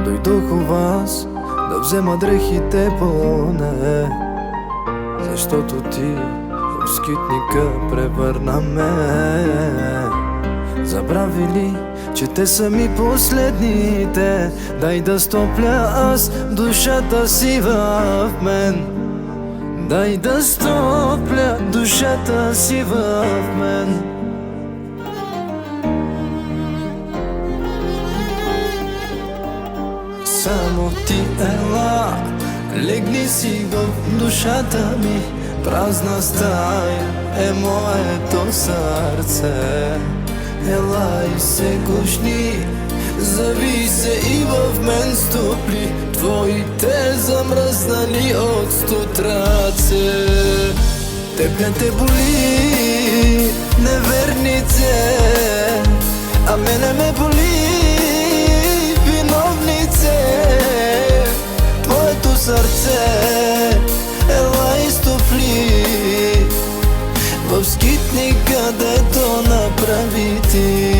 Дойдох у вас да взема дрехите поне, защото ти в скитника превърна ме. Забрави ли, че те са ми последните? Дай да стопля аз душата си в мен. Дай да стопля душата си в мен. Само ти ела, легни си в душата ми. Празна стая е моето сърце. Ела и се гушни, зави се и в мен стопли твоите замръзнали от стутраци. Теб не те боли невернице, а мене ме боли виновнице. Твоето сърце ела и стопли в скитника, дето направи ти.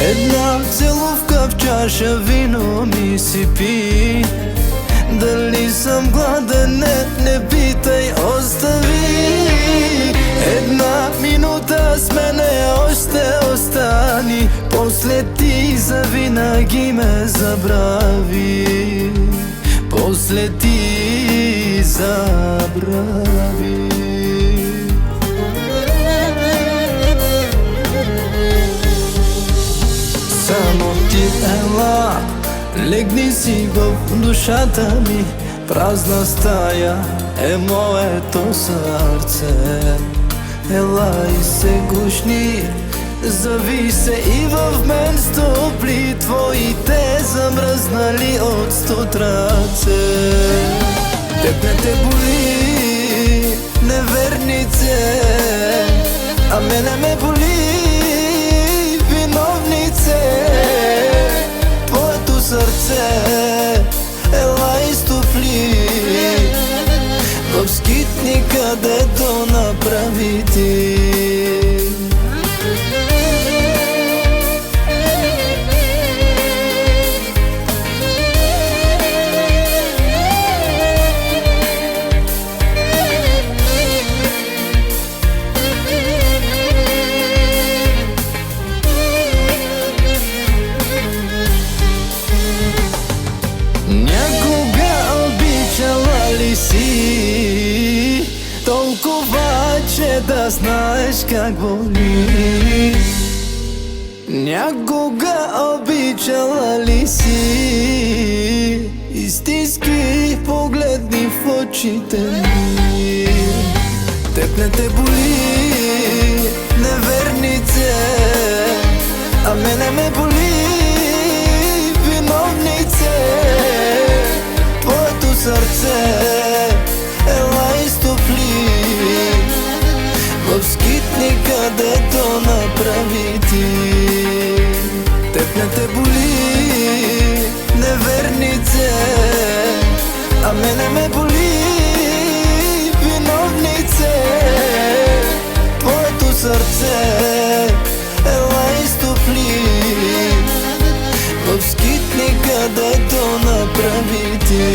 Една целувка в чаша вино ми си пи. Дали съм гладен? Не питай, остави. Една минута с мене още остани, после ти завинаги ме забрави. После ти забрави. Само ти ела, легни си в душата ми. Празна стая е моето сърце. Ела и се гушни, зави се и в мен стопли твоите замръзнали от стутраци. Теб не те боли невернице, а мене ме боли виновнице. Твоето сърце ела и стопли в скитника, дето направи ти. Си толкова, че да знаеш как боли. Някога обичала ли си? Изтиски, погледни в очите ми. Теб не те боли невернице, а мене ме боли виновнице. Твоето сърце ела и стопли в скитника, дето направи ти. Теб не те боли невернице, а мене ме боли виновнице. Твоето сърце ела и стопли в скитника, дето направи ти.